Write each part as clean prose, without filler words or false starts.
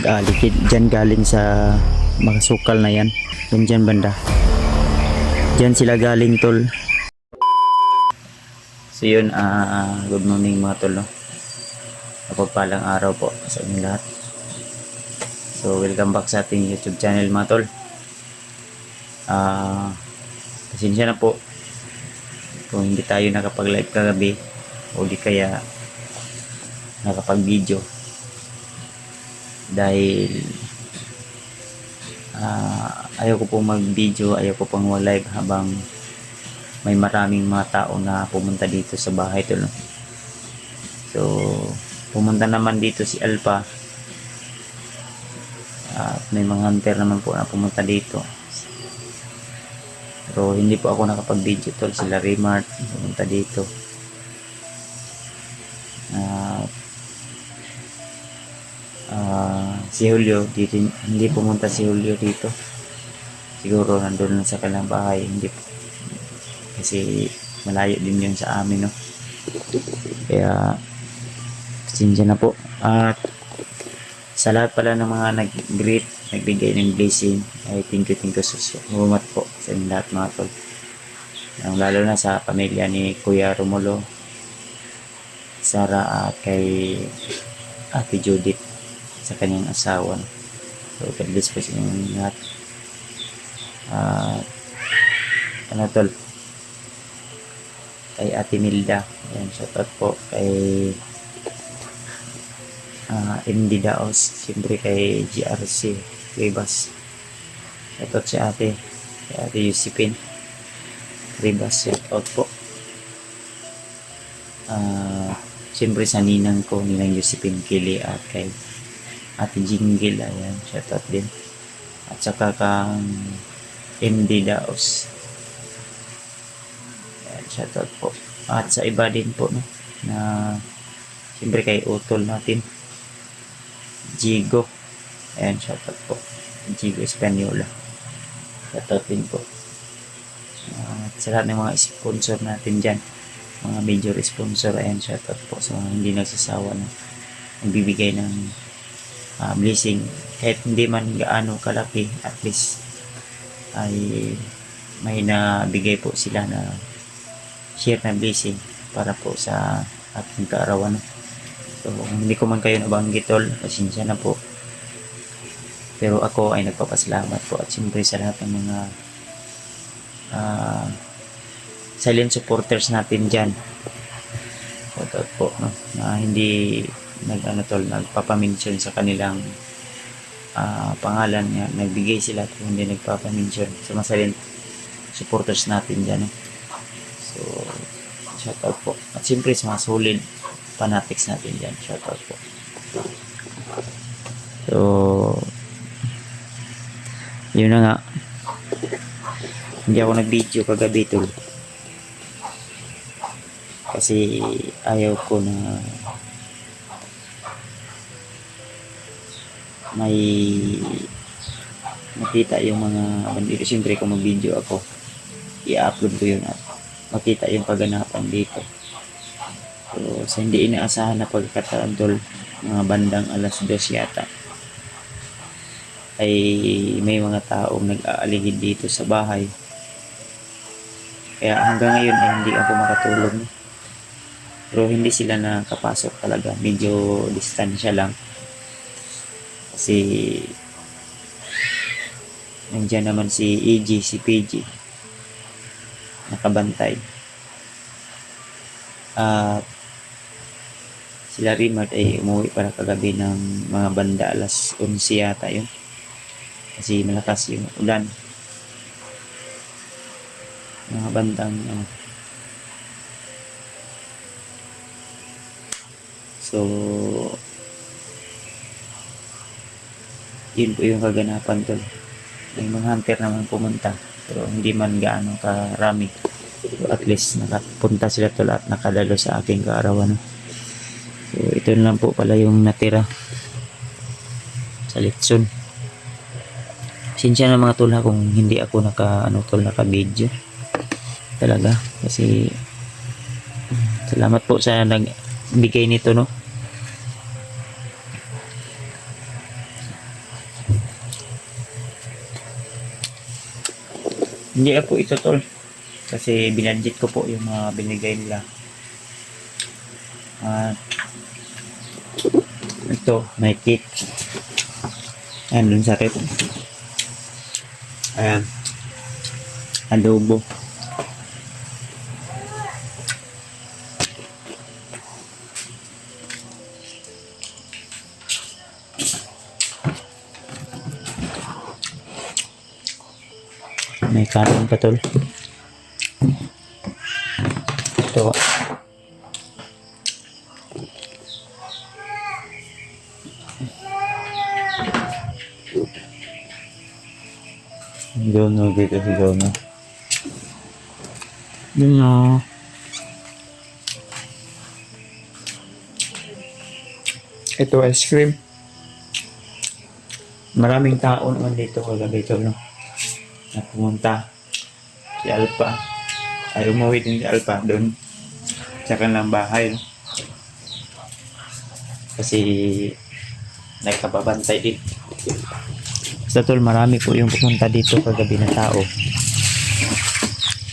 Likid dyan galing sa mga sukal na yan. Yan dyan banda. Dyan sila galing tol. So yun, good morning mga tol, no? Mapagpalang araw po sa inyong lahat. So welcome back sa ating YouTube channel mga tol. Pasensya na po kung hindi tayo nakapag-live kagabi o di kaya nakapag-video dahil ayaw ko pong mag-video, ayaw ko pong mag-live habang may maraming mga tao na pumunta dito sa bahay tol, no? So pumunta naman dito si Alpha at may mga hunter naman po na pumunta dito, pero hindi po ako nakapag-video tol. Sila Remart pumunta dito, si Julio dito, hindi pumunta si Julio dito, siguro nandun lang sa kanilang bahay, hindi po, kasi malayo din yun sa amin, no? Kaya pasensya na po. At sa lahat pala ng mga nag-greet, nagbigay ng blessing, ay thank you so much po sa inyo lahat mga tol, lalo na sa pamilya ni Kuya Romulo, Sara, at kay Ate Judith sa kanyang asawa. So God bless po sa inyo lahat. Ano tol, kay Ate Milda, ayan, shoutout po kay MD Daos, siyempre kay GRC Ribas, shoutout si ate, kay Ate Yusipin Ribas, shoutout po. Siyempre sa ninang ko, ninang Yusipin Kili, at kay Ate Jingle, ayan, shoutout din, at saka kang MD Daos, ayan, shoutout po. At sa iba din po, no, na siyempre kay utol natin Jigo, ayan, shoutout po, Jigo Espanyola, shoutout din po. At sa lahat ng mga sponsor natin dyan, mga major sponsor, ayan, shoutout po sa mga hindi nagsasawa na nagbibigay ng blessing, kahit hindi man gaano kalaki, at least ay may nabigay po sila na share na blessing para po sa ating kaarawan. So hindi ko man kayo nabanggit tol, pasensya na po, pero ako ay nagpapasalamat po. At siyempre sa lahat ng mga silent supporters natin dyan, shoutout po, no, na hindi nagpapamention sa kanilang pangalan nga, nagbigay sila at hindi nagpapamention sa mga silent supporters natin dyan, no? So shoutout po. At siyempre sa mga solid fanatics natin dyan, shoutout po. So yun na nga, hindi ako nag-video kagabi tol, kasi ayaw ko na may makita yung mga bandito. Siyempre kung mag-video ako, i-upload ko yun at makita yung kaganapan dito. So sa hindi inaasahan na pagkakataon tol, mga bandang alas 2 yata, ay may mga taong nag-aaligid dito sa bahay. Kaya hanggang ngayon ay hindi ako makatulog, pero hindi sila nakapasok talaga, medyo distansya lang, kasi nandiyan naman si EG, si PG nakabantay, at sila Remart ay umuwi para kagabi ng mga banda alas 11 yata yun, kasi malakas yung ulan, mga bandang so yun po yung kaganapan tol. May mga hunter naman pumunta, pero hindi man gaano karami, so at least nakapunta sila tol at nakadalo sa aking kaarawan. So ito lang po pala yung natira sa Litson. Sinsya na mga tol kung hindi ako naka video talaga, kasi salamat po sa nagbigay nito, no. Hindi po ito tol. Kasi binadget ko po yung mga binigay nila. At ito, may cake. Ayan, dun sa rep. Ayan. Adobo. May kanin pa tol. Ito. Dono dito si Dono. Yun o. Ito ice cream. Maraming tao naman dito kagabi ito, no? Na pumunta. Si Alpha. Ay, umuwi din si Alpha doon. Sa kanilang bahay, no? Kasi nagkababantay din. Basta tol, marami po yung pumunta dito kagabi na tao.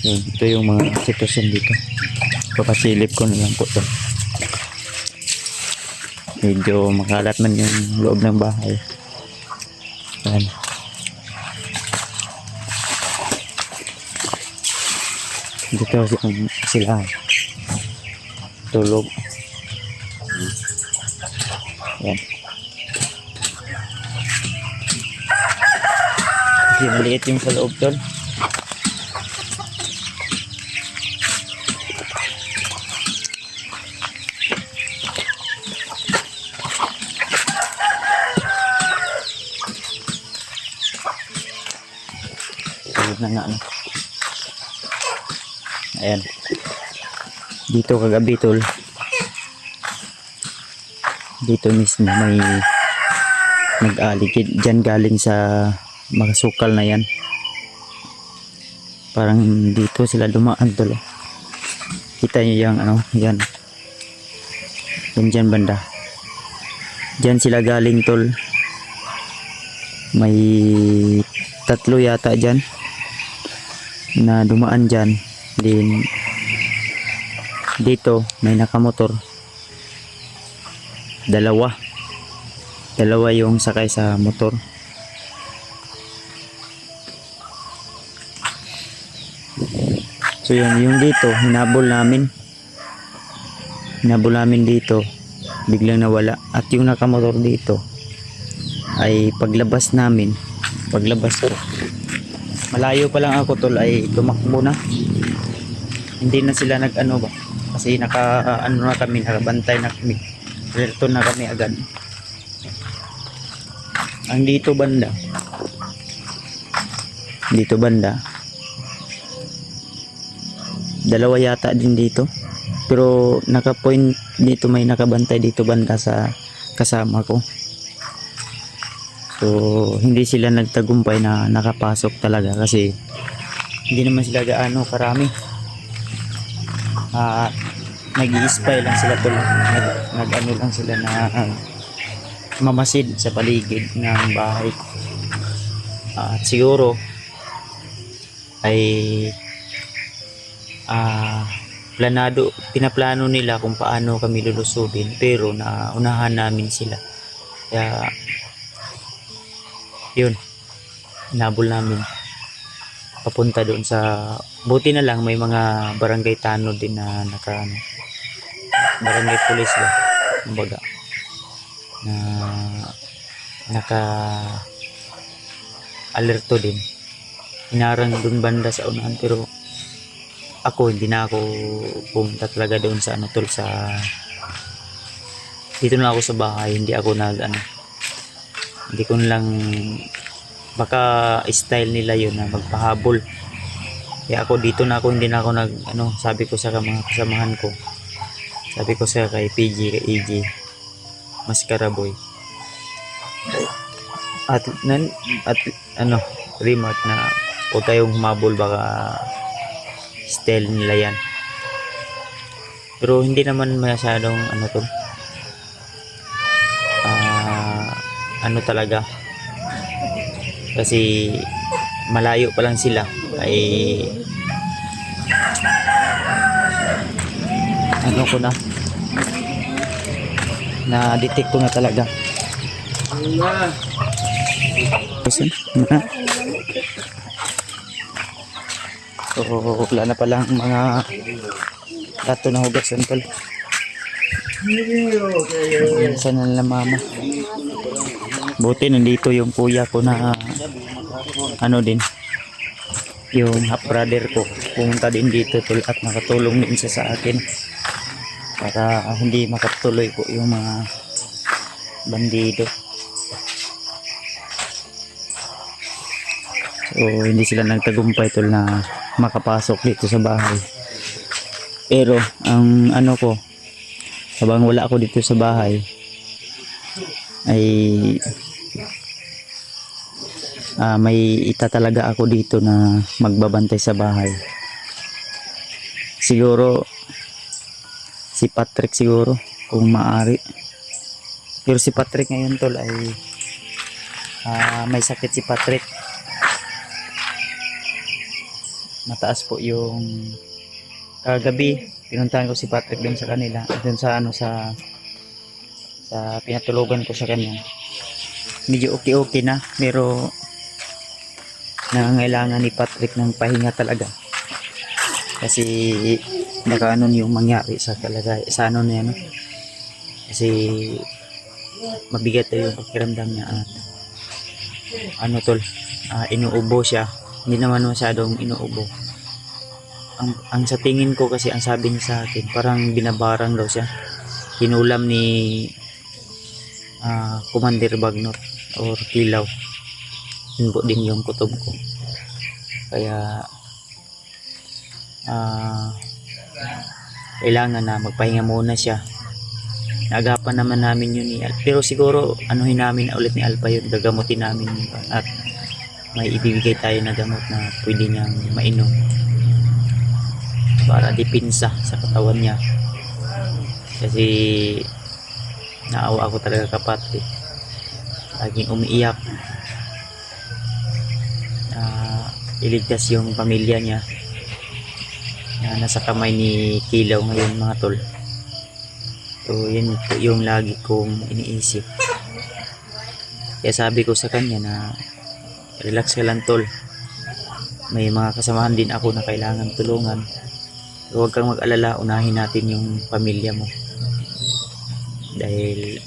Yun, ito yung mga sitwasyon dito. Papasilip ko na lang po to. Medyo makalat man yung loob ng bahay. Ayan. Dito sila tulog. Ayan. Kasi maliit yung sa loob tol. Tulog na nga, no? Ayan. Dito kagabi tol. Dito mismo may nag-aligid dyan galing sa makasukal na yan. Parang dito sila dumaan tol. Kita nyo yung ano, yan. Yan dyan banda. Dyan sila galing tol. May tatlo yata dyan na dumaan dyan. Din dito may nakamotor. Dalawa yung sakay sa motor. So yun, yung dito hinabol namin dito, biglang nawala. At yung nakamotor dito ay paglabas ko, malayo pa lang ako tol, ay tumakbo na. Hindi na sila nag-ano ba, kasi nakabantay na kami, alerto na kami agad. Ang dito banda dalawa yata din dito, pero naka-point dito, may nakabantay dito banda sa kasama ko. So hindi sila nagtagumpay na nakapasok talaga, kasi hindi naman sila gaano karami. Nag-i-spy lang sila tol. Nag-ano lang sila na mamasid sa paligid ng bahay. At siguro ay pinaplano nila kung paano kami lulusubin, pero naunahan namin sila. Kaya yun, hinabol namin papunta doon sa, buti na lang may mga barangay tanod din na barangay police ba, kumbaga, na naka alerto din. Hinarang doon banda sa unahan, pero ako hindi na ako pumunta talaga doon sa ano tol, sa dito na ako sa bahay. Hindi ako hindi ko lang, baka style nila yun na magpahabol. Kaya ako dito na ako, hindi na ako sabi ko sa mga kasamahan ko, sabi ko sa kay PG, kay EG, Maskaraboy, at remote na huwag tayong humabol, baka style nila yan. Pero hindi naman masyadong talaga, kasi malayo pa lang sila ay ano ko na detect ko na talaga. So, wala na palang mga dato na hugas tol. Sana na mama. Buti nandito yung kuya ko na ano din, yung half brother ko, pumunta din dito tol at nakatulong din siya sa akin para hindi makatuloy po yung mga bandido. So hindi sila nagtagumpay tol na makapasok dito sa bahay. Pero ang ano ko, habang wala ako dito sa bahay ay may ita talaga ako dito na magbabantay sa bahay. Siguro si Patrick siguro kung maaari. Pero si Patrick ngayon tol ay may sakit si Patrick. Mataas po yung kagabi pinuntahan ko si Patrick dun sa kanila, dun sa ano sa pinatulugan ko sa kanya. Medyo okay na, pero nangangailangan ni Patrick ng pahinga talaga. Kasi baka ano yung mangyari sa talaga sa ano niya, no? Kasi mabigat yung pakiramdam niya at ano tol, inuubo siya. Hindi naman masyadong inuubo. Ang sa tingin ko kasi ang sabi niya sa akin, parang binabarang daw siya. Hinulam ni Commander Bagnot or Kilaw. Yun po din yung kutob ko. Kaya kailangan na magpahinga muna siya. Naagapan naman namin yun ni Alpha. Pero siguro anuhin namin na ulit ni Alpha yun. Gagamutin namin yun. At may ibibigay tayo na gamot na pwede niyang mainom para dipinsa sa katawan niya. Kasi naawa ako talaga kapatid. Laging umiiyak. Iligtas yung pamilya niya na nasa kamay ni Kilaw ngayon mga tol. So yun po yung lagi kong iniisip. Kaya sabi ko sa kanya na relax ka lang tol. May mga kasamahan din ako na kailangan tulungan. So, huwag kang mag-alala, unahin natin yung pamilya mo. Dahil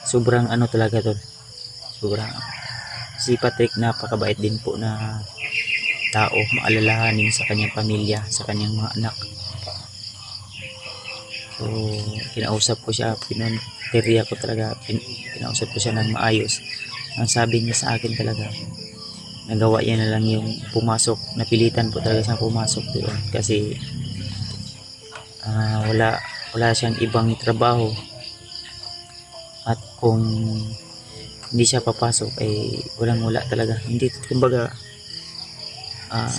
sobrang ano talaga tol. Sobrang si Patrick napakabait din po na tao, maalalahanin sa kanyang pamilya, sa kanyang mga anak. So kinausap ko siya, pinunteriya ko talaga, kinausap ko siya ng maayos. Ang sabi niya sa akin talaga, nagawa niya na lang yung pumasok, napilitan po talaga siyang pumasok doon kasi wala siyang ibang trabaho at kung hindi siya papasok ay wala talaga, hindi kumbaga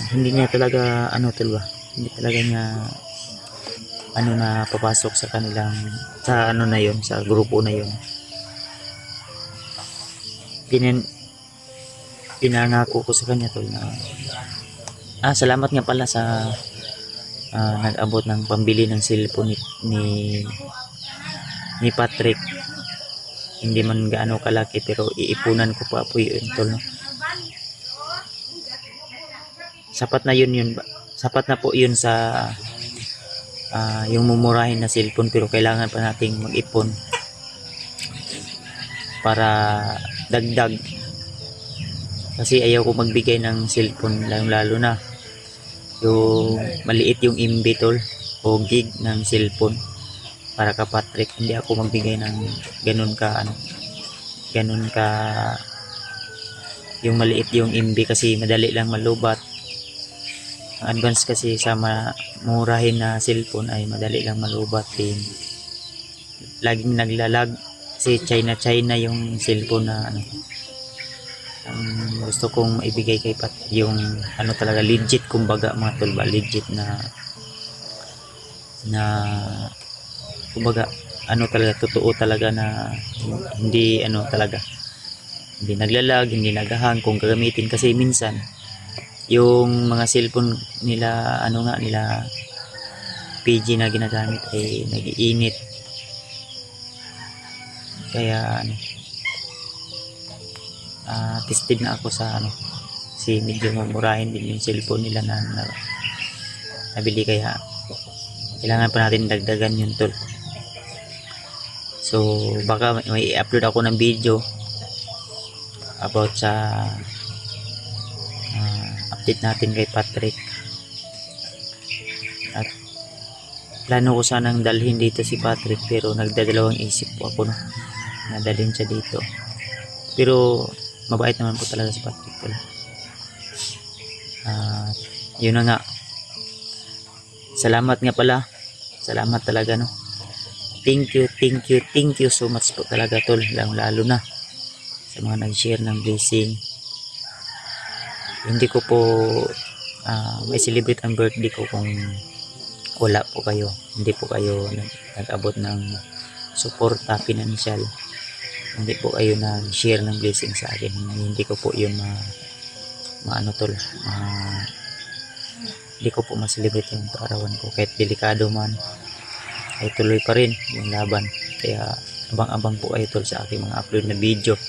hindi niya talaga ano talaga, hindi talaga niya ano na papasok sa kanilang sa ano na yon, sa grupo na yon. Pinangako ko sa kanya tol na salamat nga pala sa nag-abot ng pambili ng cellphone ni Patrick. Hindi man gaano kalaki pero iipunan ko pa po yun tol, no? Sapat na yun sapat na po yun sa yung mumurahin na cellphone, pero kailangan pa nating mag-ipon para dagdag. Kasi ayaw ko magbigay ng cellphone lalo na yung maliit yung MB tol o gig ng cellphone para ka Patrick. Hindi ako magbigay ng ganun ka yung maliit yung MB kasi madali lang malubat. Ang advance kasi sa murahin na cellphone ay madali lang malubat din. Laging naglalag kasi China yung cellphone na ano. Gusto kong ibigay kay Pat yung ano talaga legit, kumbaga mga tol ba, legit na kumbaga ano talaga, totoo talaga na hindi ano talaga hindi naglalag, hindi nagahang kung gagamitin, kasi minsan yung mga cellphone nila, ano nga nila, PG na ginagamit ay nag-iinit. Kaya ano, tested na ako sa ano, si medyo mamurahin din yung cellphone nila na nabili, kaya kailangan pa natin dagdagan yun tol. So baka may i-upload ako ng video about sa update natin kay Patrick. At plano ko sanang dalhin dito si Patrick, pero nagdadalawang isip po ako no, na dalhin siya dito. Pero mabait naman po talaga si Patrick tol. Yun na nga, salamat nga pala, salamat talaga no, thank you so much po talaga tol, lalo na sa mga nag-share ng blessing. Hindi ko po may celebrate ang birthday ko kung wala po kayo, hindi po kayo nag-abot ng suporta financial, hindi po kayo nag-share ng blessing sa akin, hindi ko po yun maano tol, hindi ko po ma-celebrate yung kaarawan ko. Kahit delikado man ay tuloy pa rin yung laban, kaya abang-abang po kayo tol sa aking mga upload na video.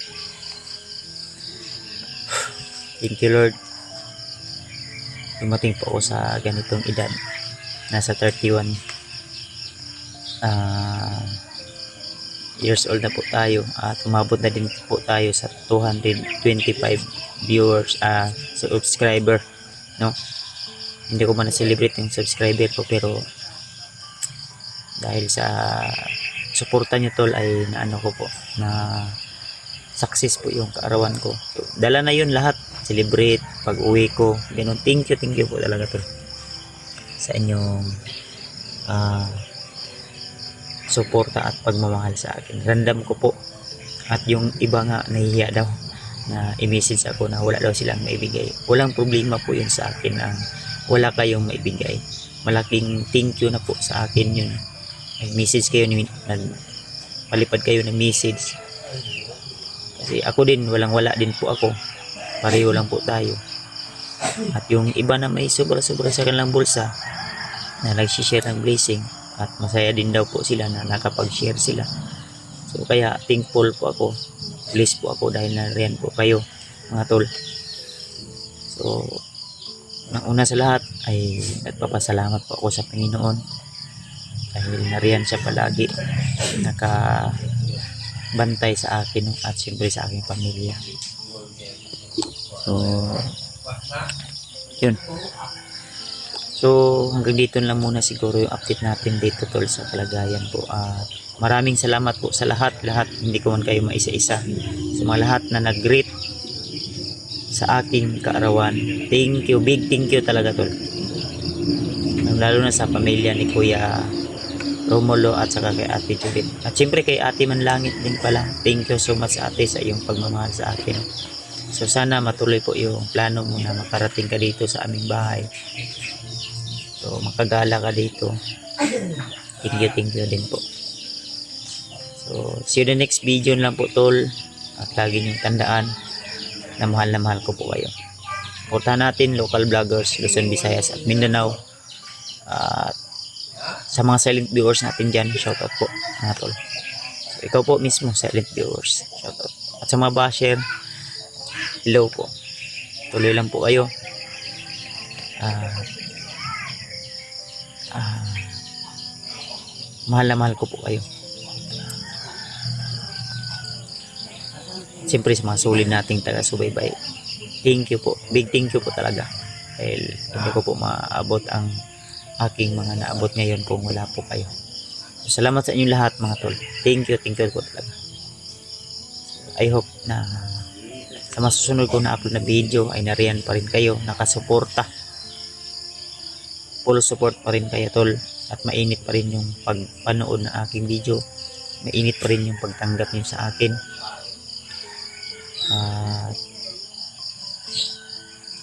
Thank you Lord, dumating po ako sa ganitong edad, nasa 31 years old na po tayo, at umabot na din po tayo sa 225 viewers, subscriber no. Hindi ko man na-celebrate yung subscriber ko, pero dahil sa suporta nyo tol ay naano ko po na success po yung kaarawan ko. So, dala na yun lahat, celebrate pag uwi ko, ganun. Thank you po talaga tol sa inyong suporta at pagmamahal sa akin. Random ko po. At yung iba nga nahihiya daw na i-message ako na wala daw silang maibigay. Walang problema po yun sa akin ang wala kayong maibigay. Malaking thank you na po sa akin yun. Ay message kayo, palipad kayo ng message. Kasi ako din, walang wala din po ako. Pareho lang po tayo. At yung iba na may sobra-sobra sa kanilang bulsa na nag-share ng blessing, at masaya din daw po sila na nakapag-share sila. So kaya thankful po ako, blessed po ako dahil nariyan po kayo mga tol. So ang una sa lahat ay nagpapasalamat po ako sa Panginoon dahil nariyan siya palagi, nakabantay sa akin at siyempre sa aking pamilya. So yun. So hanggang dito lang muna siguro yung update natin dito tol sa kalagayan po. Maraming salamat po sa lahat, hindi ko man kayo maisa-isa, sa mga lahat na nag-greet sa aking kaarawan. Thank you, big thank you talaga tol, lalo na sa pamilya ni Kuya Romulo at saka kay Ate Judith, at syempre kay Ate Manlangit din pala. Thank you so much ate sa iyong pagmamahal sa akin. So sana matuloy po yung plano mo na makarating ka dito sa aming bahay. So makagala ka dito. Thank you din po. So see you the next video lang po tol, at lagi niyong tandaan na mahal ko po kayo. Punta natin local vloggers Luzon, Visayas at Mindanao, at sa mga silent viewers natin dyan, shoutout po mga tol. So ikaw po mismo silent viewers, shoutout. At sa mga basher, hello po, tuloy lang po kayo. Mahal ko po kayo. Siyempre sa mga sulit nating taga-subaybay, thank you po, big thank you po talaga, dahil hindi ko po maabot ang aking mga naabot ngayon kung wala po kayo. So, salamat sa inyong lahat mga tol, thank you po talaga. I hope na sa masusunod ko na upload na video ay nariyan pa rin kayo, nakasuporta, full support pa rin kayo tol, at mainit pa rin yung pagpanood ng aking video, mainit pa rin yung pagtanggap niyo sa akin.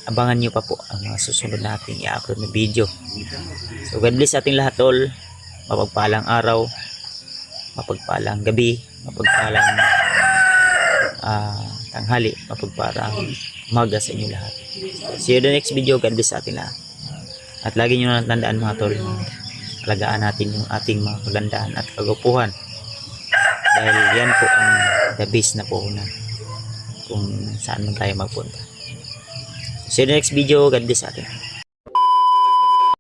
Abangan nyo pa po ang mga susunod nating i-upload na video. So God bless ating lahat tol, mapagpalang araw, mapagpalang gabi, mapagpalang tanghali, mapagparang umaga sa inyo lahat. See you the next video. God bless sa atin lahat. At lagi nyo na tandaan mga tol, alagaan natin yung ating mga kagandahan at kagupuhan. Dahil yan po ang the best na puhunan kung saan man tayo magpunta. See you the next video. God bless sa atin.